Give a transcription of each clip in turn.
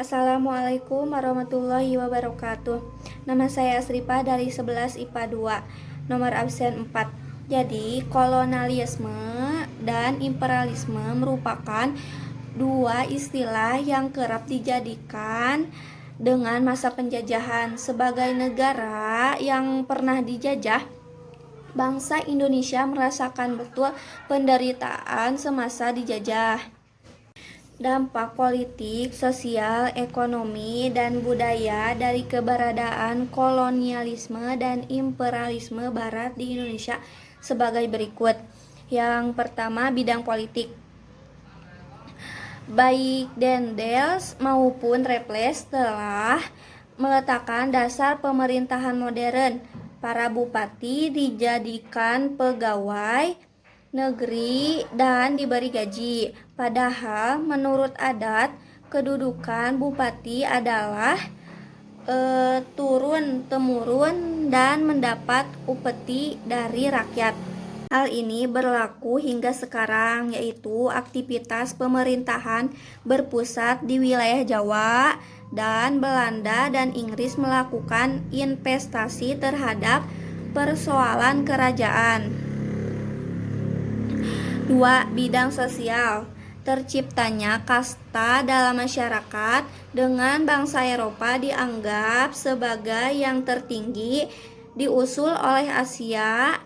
Assalamualaikum warahmatullahi wabarakatuh. Nama saya Asripa dari 11 IPA 2, nomor absen 4. Jadi, kolonialisme dan imperialisme merupakan dua istilah yang kerap dijadikan dengan masa penjajahan. Sebagai negara yang pernah dijajah, bangsa Indonesia merasakan betul penderitaan semasa dijajah. Dampak politik, sosial, ekonomi, dan budaya dari keberadaan kolonialisme dan imperialisme Barat di Indonesia sebagai berikut. Yang pertama, bidang politik. Baik Dendels maupun Raffles telah meletakkan dasar pemerintahan modern. Para bupati dijadikan pegawai negeri dan diberi gaji. Padahal menurut adat, kedudukan bupati adalah turun-temurun dan mendapat upeti dari rakyat. Hal ini berlaku hingga sekarang, yaitu aktivitas pemerintahan berpusat di wilayah Jawa dan Belanda dan Inggris melakukan investasi terhadap persoalan kerajaan. 2. Bidang sosial. Terciptanya kasta dalam masyarakat dengan bangsa Eropa dianggap sebagai yang tertinggi, diusul oleh Asia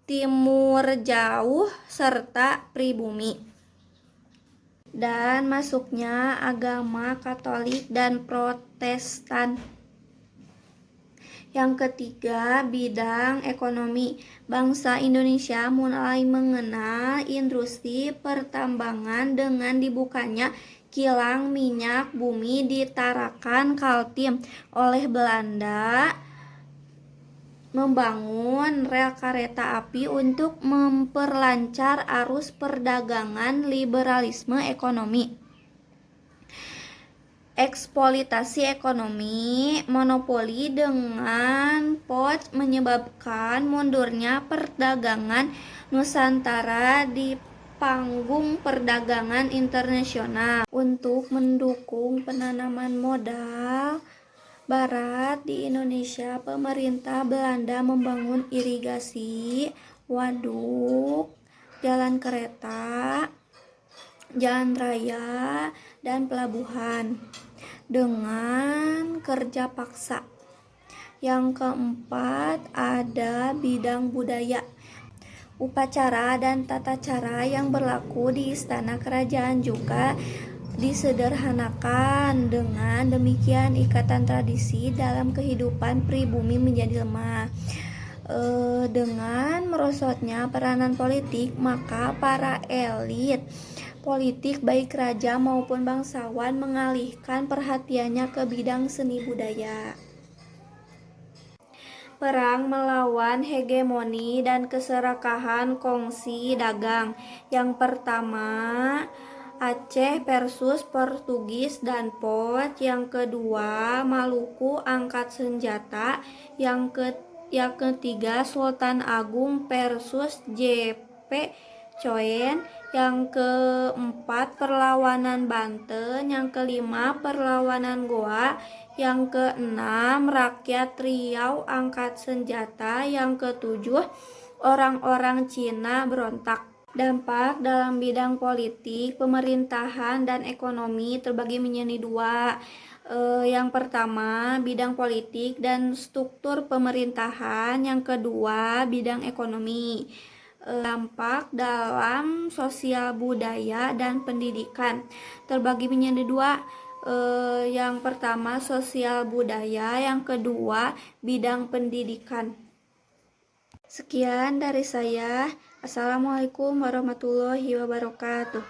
Timur jauh serta pribumi, dan masuknya agama Katolik dan Protestan. Yang ketiga, bidang ekonomi. Bangsa Indonesia mulai mengenal industri pertambangan dengan dibukanya kilang minyak bumi di Tarakan, Kaltim oleh Belanda, membangun rel kereta api untuk memperlancar arus perdagangan, liberalisme ekonomi. Eksploitasi ekonomi monopoli dengan POJ menyebabkan mundurnya perdagangan Nusantara di panggung perdagangan internasional. Untuk mendukung penanaman modal Barat di Indonesia, pemerintah Belanda membangun irigasi, waduk, jalan kereta, jalan raya, dan pelabuhan dengan kerja paksa. Yang keempat, ada bidang budaya. Upacara dan tata cara yang berlaku di istana kerajaan juga disederhanakan. Dengan demikian, ikatan tradisi dalam kehidupan pribumi menjadi lemah. Dengan merosotnya peranan politik, maka para elit politik baik raja maupun bangsawan mengalihkan perhatiannya ke bidang seni budaya. Perang melawan hegemoni dan keserakahan kongsi dagang. Yang pertama, Aceh versus Portugis dan POJ. Yang kedua, Maluku angkat senjata. Yang ketiga, Sultan Agung versus JP Coen. Yang keempat, perlawanan Banten. Yang kelima, perlawanan Goa. Yang keenam, rakyat Riau angkat senjata. Yang ketujuh, orang-orang Cina berontak. Dampak dalam bidang politik, pemerintahan, dan ekonomi terbagi menjadi dua. Yang pertama, bidang politik dan struktur pemerintahan. Yang kedua, bidang ekonomi. Dampak dalam sosial budaya dan pendidikan terbagi menjadi dua. Yang pertama, sosial budaya. Yang kedua, bidang pendidikan. Sekian dari saya. Assalamualaikum warahmatullahi wabarakatuh.